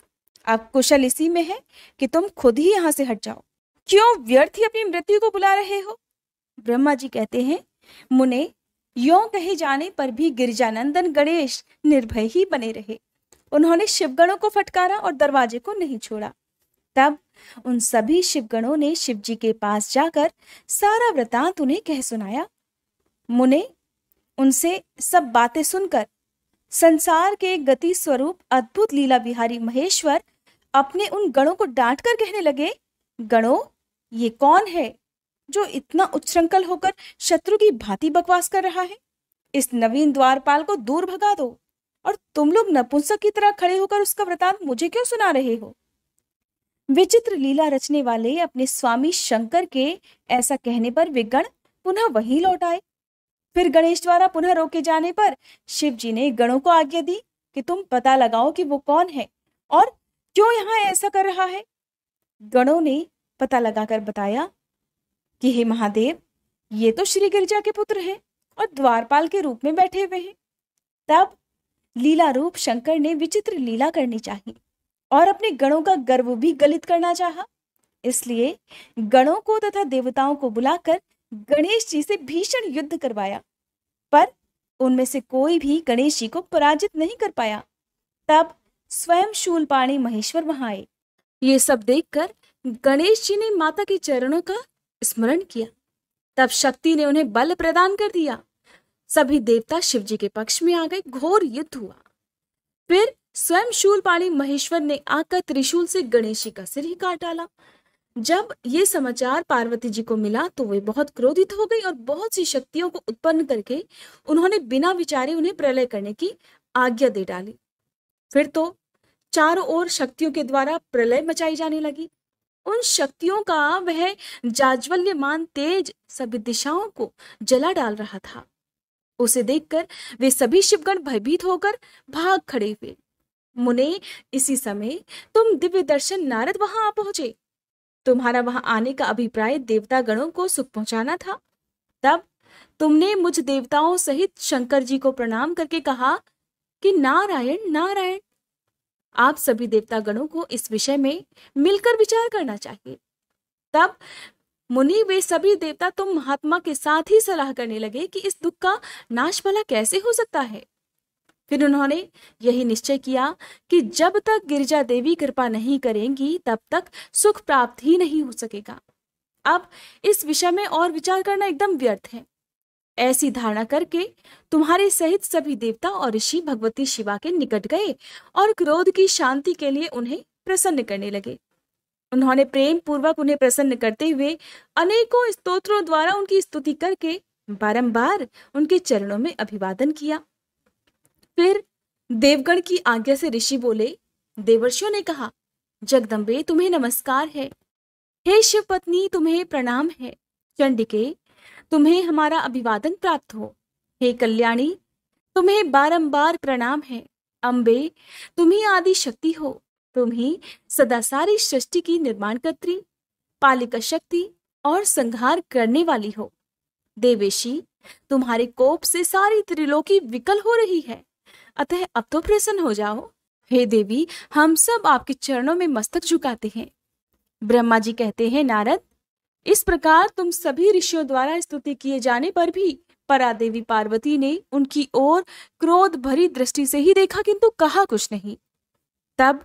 अब कुशल इसी में है कि तुम खुद ही यहाँ से हट जाओ। क्यों व्यर्थ ही अपनी मृत्यु को बुला रहे हो? ब्रह्मा जी कहते हैं, मुने, यों कहे जाने पर भी गिरिजानंदन गणेश निर्भय ही बने रहे। उन्होंने शिवगणों को फटकारा और दरवाजे को नहीं छोड़ा। तब उन सभी शिवगणों ने शिव जी के पास जाकर सारा वृतांत उन्हें कह सुनाया। मुने, उनसे सब बातें सुनकर संसार के गति स्वरूप अद्भुत लीला विहारी महेश्वर अपने उन गणों को डांट कर कहने लगे, गणों, ये कौन है जो इतना उच्छृंखल होकर शत्रु की भांति बकवास कर रहा है? इस नवीन द्वारपाल को दूर भगा दो। और तुम लोग नपुंसक की तरह खड़े होकर उसका वृतांत मुझे क्यों सुना रहे हो? विचित्र लीला रचने वाले अपने स्वामी शंकर के ऐसा कहने पर वे गण पुनः वहीं लौट आए। फिर गणेश द्वारा पुनः रोके जाने पर शिव जी ने गणों को आज्ञा दी कि तुम पता लगाओ कि वो कौन है और क्यों यहाँ ऐसा कर रहा है। गणों ने पता लगाकर बताया कि हे महादेव, ये तो श्री गिरिजा के पुत्र हैं और द्वारपाल के रूप में बैठे हुए हैं। तब लीला रूप शंकर ने विचित्र लीला करनी चाहिए और अपने गणों का गर्व भी गलित करना चाहा। इसलिए गणों को तथा देवताओं को बुलाकर गणेश जी से भीषण युद्ध करवाया। पर उनमें से कोई भी गणेश जी को पराजित नहीं कर पाया। तब स्वयं शूलपाणी महेश्वर वहां आए। ये सब देखकर गणेश जी ने माता के चरणों का स्मरण किया। तब शक्ति ने उन्हें बल प्रदान कर दिया। सभी देवता शिव जी के पक्ष में आ गए। घोर युद्ध हुआ। फिर स्वयं शूलपाणी महेश्वर ने आकर त्रिशूल से गणेश जी का सिर ही काट डाला। जब ये समाचार पार्वती जी को मिला तो वे बहुत क्रोधित हो गई और बहुत सी शक्तियों को उत्पन्न करके उन्होंने बिना विचारे उन्हें प्रलय करने की आज्ञा दे डाली। फिर तो चारों ओर शक्तियों के द्वारा प्रलय मचाई जाने लगी। उन शक्तियों का वह जाज्वल्यमान तेज सभी दिशाओं को जला डाल रहा था। उसे देखकर वे सभी शिवगण भयभीत होकर भाग खड़े हुए। मुने, इसी समय तुम दिव्य दर्शन नारद वहां आ पहुंचे। तुम्हारा वहां आने का अभिप्राय देवता गणों को सुख पहुंचाना था। तब तुमने मुझ देवताओं सहित शंकर जी को प्रणाम करके कहा कि नारायण नारायण। आप सभी देवता गणों को इस विषय में मिलकर विचार करना चाहिए। तब मुनि, वे सभी देवता तुम महात्मा के साथ ही सलाह करने लगे कि इस दुख का नाश भला कैसे हो सकता है। फिर उन्होंने यही निश्चय किया कि जब तक गिरिजा देवी कृपा नहीं करेंगी तब तक सुख प्राप्त ही नहीं हो सकेगा। अब इस विषय में और विचार करना एकदम व्यर्थ है। ऐसी धारणा करके तुम्हारे सहित सभी देवता और ऋषि भगवती शिवा के निकट गए और क्रोध की शांति के लिए उन्हें प्रसन्न करने लगे। उन्होंने प्रेम पूर्वक उन्हें प्रसन्न करते हुए अनेकों स्तोत्रों द्वारा उनकी स्तुति करके बारंबार उनके चरणों में अभिवादन किया। फिर देवगण की आज्ञा से ऋषि बोले। देवर्षियों ने कहा, जगदम्बे तुम्हें नमस्कार है। हे शिव पत्नी तुम्हें प्रणाम है। चंडिके तुम्हें हमारा अभिवादन प्राप्त हो। हे कल्याणी तुम्हें बारंबार प्रणाम है। अम्बे तुम्ही आदि शक्ति हो। तुम ही सदा सारी सृष्टि की निर्माणकर्त्री, पालिका शक्ति और संहार करने वाली हो। देवेशी तुम्हारे कोप से सारी त्रिलोकी विकल हो रही है, अतः अब तो प्रसन्न हो जाओ। हे देवी, हम सब आपके चरणों में मस्तक झुकाते हैं। ब्रह्मा जी कहते हैं, नारद, इस प्रकार तुम सभी ऋषियों द्वारा स्तुति किए जाने पर भी परादेवी पार्वती ने उनकी ओर क्रोध भरी दृष्टि से ही देखा, किंतु कहा कुछ नहीं। तब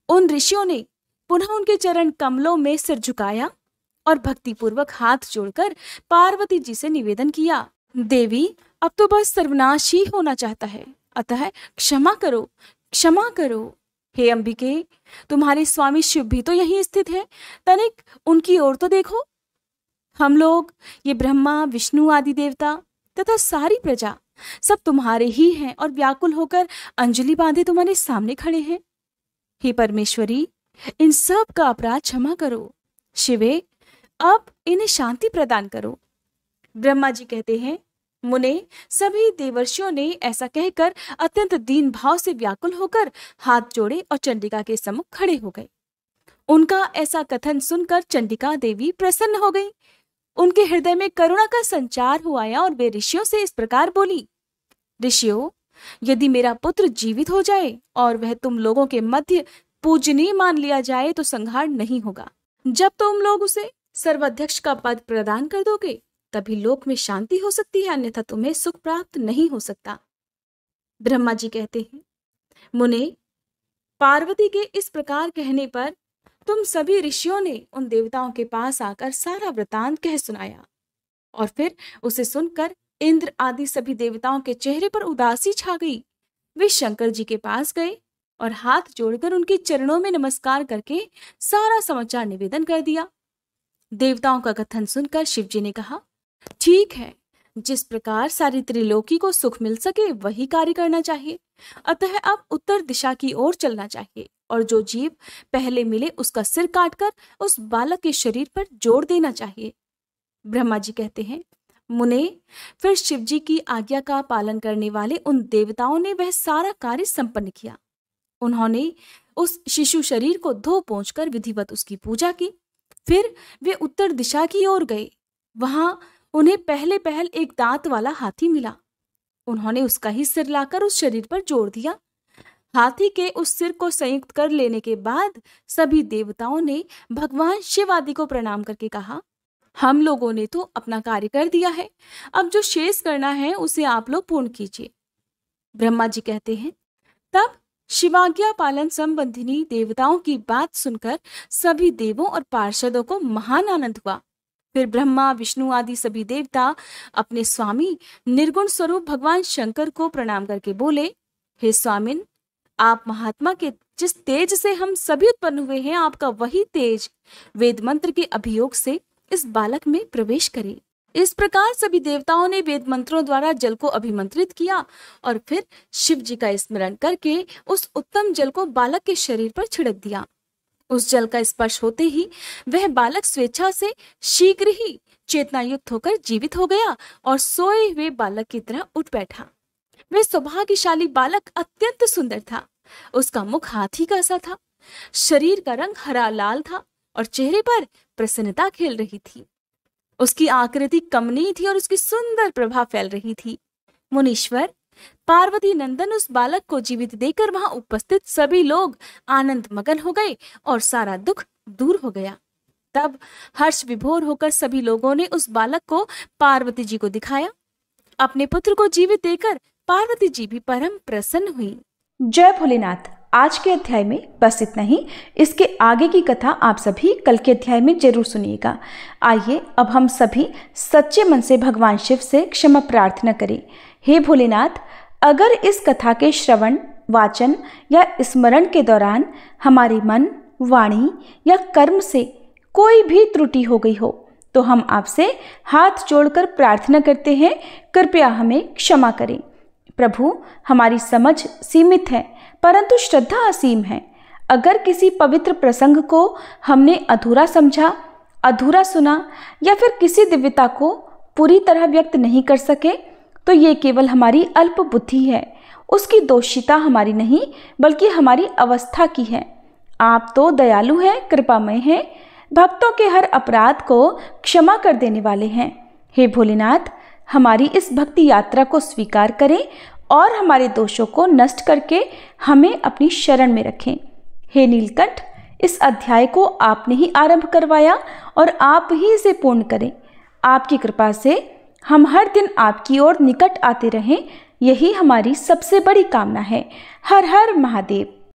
उन ऋषियों ने पुनः उनके चरण कमलों में सिर झुकाया और भक्तिपूर्वक हाथ जोड़कर पार्वती जी से निवेदन किया, देवी अब तो बस सर्वनाश ही होना चाहता है, अतः क्षमा करो, क्षमा करो। हे अंबिके, तुम्हारे स्वामी शिव भी तो यहीं स्थित है, तनिक उनकी ओर तो देखो। हम लोग, ये ब्रह्मा विष्णु आदि देवता तथा सारी प्रजा सब तुम्हारे ही हैं और व्याकुल होकर अंजलि बांधे तुम्हारे सामने खड़े हैं। हे परमेश्वरी, इन सब का अपराध क्षमा करो। शिवे, अब इन्हें शांति प्रदान करो। ब्रह्मा जी कहते हैं, मुने, सभी देवर्षियों ने ऐसा कहकर अत्यंत दीन भाव से व्याकुल होकर हाथ जोड़े और चंडिका के सम्मुख खड़े हो गए। उनका ऐसा कथन सुनकर चंडिका देवी प्रसन्न हो गई। उनके हृदय में करुणा का संचार हो आया और वे ऋषियों से इस प्रकार बोली, ऋषियों, यदि मेरा पुत्र जीवित हो जाए और वह तुम लोगों के मध्य पूजनीय मान लिया जाए तो संहार नहीं होगा। जब तुम लोग उसे सर्वाध्यक्ष का पद प्रदान कर दोगे तभी लोक में शांति हो सकती है, अन्यथा तुम्हें सुख प्राप्त नहीं हो सकता। ब्रह्मा जी कहते हैं, मुने, पार्वती के इस प्रकार कहने पर तुम सभी ऋषियों ने उन देवताओं के पास आकर सारा वृतांत कह सुनाया और फिर उसे सुनकर इंद्र आदि सभी देवताओं के चेहरे पर उदासी छा गई। वे शंकर जी के पास गए और हाथ जोड़कर उनके चरणों में नमस्कार करके सारा समाचार निवेदन कर दिया। देवताओं का कथन सुनकर शिव जी ने कहा, ठीक है, जिस प्रकार सारी त्रिलोकी को सुख मिल सके वही कार्य करना चाहिए, अतः अब उत्तर दिशा की ओर चलना चाहिए और जो जीव पहले मिले उसका सिर काटकर उस बालक के शरीर पर जोड़ देना चाहिए। ब्रह्मा जी कहते हैं, मुने, फिर शिव जी की आज्ञा का पालन करने वाले उन देवताओं ने वह सारा कार्य संपन्न किया। उन्होंने उस शिशु शरीर को धो पोंछकर विधिवत उसकी पूजा की। फिर वे उत्तर दिशा की ओर गए। वहां उन्हें पहले पहल एक दांत वाला हाथी मिला। उन्होंने उसका ही सिर लाकर उस शरीर पर जोड़ दिया। हाथी के उस सिर को संयुक्त कर लेने के बाद सभी देवताओं ने भगवान शिव आदि को प्रणाम करके कहा, हम लोगों ने तो अपना कार्य कर दिया है, अब जो शेष करना है उसे आप लोग पूर्ण कीजिए। ब्रह्मा जी कहते हैं, तब शिवाज्ञा पालन संबंधिनी देवताओं की बात सुनकर सभी देवों और पार्षदों को महान आनंद हुआ। फिर ब्रह्मा, विष्णु आदि सभी देवता अपने स्वामी निर्गुण स्वरूप भगवान शंकर को प्रणाम करके बोले, हे स्वामिन, आप महात्मा के जिस तेज से हम सभी उत्पन्न हुए हैं, आपका वही तेज वेद मंत्र के अभियोग से इस बालक में प्रवेश करे। इस प्रकार सभी देवताओं ने वेद मंत्रों द्वारा जल को अभिमंत्रित किया और फिर शिव जी का स्मरण करके उस उत्तम जल को बालक के शरीर पर छिड़क दिया। उस जल का स्पर्श होते ही वह बालक स्वेच्छा से शीघ्र ही चेतनायुक्त होकर जीवित हो गया और सोए हुए बालक की तरह उठ बैठा। वह सौभाग्यशाली बालक अत्यंत सुंदर था। उसका मुख हाथी का सा था, शरीर का रंग हरा लाल था और चेहरे पर प्रसन्नता खेल रही थी। उसकी आकृति कमनीय थी और उसकी सुंदर प्रभा फैल रही थी। मुनीश्वर, पार्वती नंदन उस बालक को जीवित देखकर वहां उपस्थित सभी लोग आनंद मगन हो गए और सारा दुख दूर हो गया। तब हर्ष विभोर होकर सभी लोगों ने उस बालक को पार्वती जी को दिखाया। अपने पुत्र को जीवित देखकर पार्वती जी भी परम प्रसन्न हुई। जय भोलेनाथ। आज के अध्याय में बस इतना ही। इसके आगे की कथा आप सभी कल के अध्याय में जरूर सुनिएगा। आइए अब हम सभी सच्चे मन से भगवान शिव से क्षमा प्रार्थना करें। हे भोलेनाथ, अगर इस कथा के श्रवण, वाचन या स्मरण के दौरान हमारे मन, वाणी या कर्म से कोई भी त्रुटि हो गई हो तो हम आपसे हाथ जोड़कर प्रार्थना करते हैं, कृपया हमें क्षमा करें। प्रभु, हमारी समझ सीमित है परंतु श्रद्धा असीम है। अगर किसी पवित्र प्रसंग को हमने अधूरा समझा, अधूरा सुना या फिर किसी दिव्यता को पूरी तरह व्यक्त नहीं कर सके तो ये केवल हमारी अल्प बुद्धि है। उसकी दोषिता हमारी नहीं बल्कि हमारी अवस्था की है। आप तो दयालु हैं, कृपामय हैं, भक्तों के हर अपराध को क्षमा कर देने वाले हैं। हे भोलेनाथ, हमारी इस भक्ति यात्रा को स्वीकार करें और हमारे दोषों को नष्ट करके हमें अपनी शरण में रखें। हे नीलकंठ, इस अध्याय को आपने ही आरंभ करवाया और आप ही इसे पूर्ण करें। आपकी कृपा से हम हर दिन आपकी ओर निकट आते रहें, यही हमारी सबसे बड़ी कामना है। हर हर महादेव।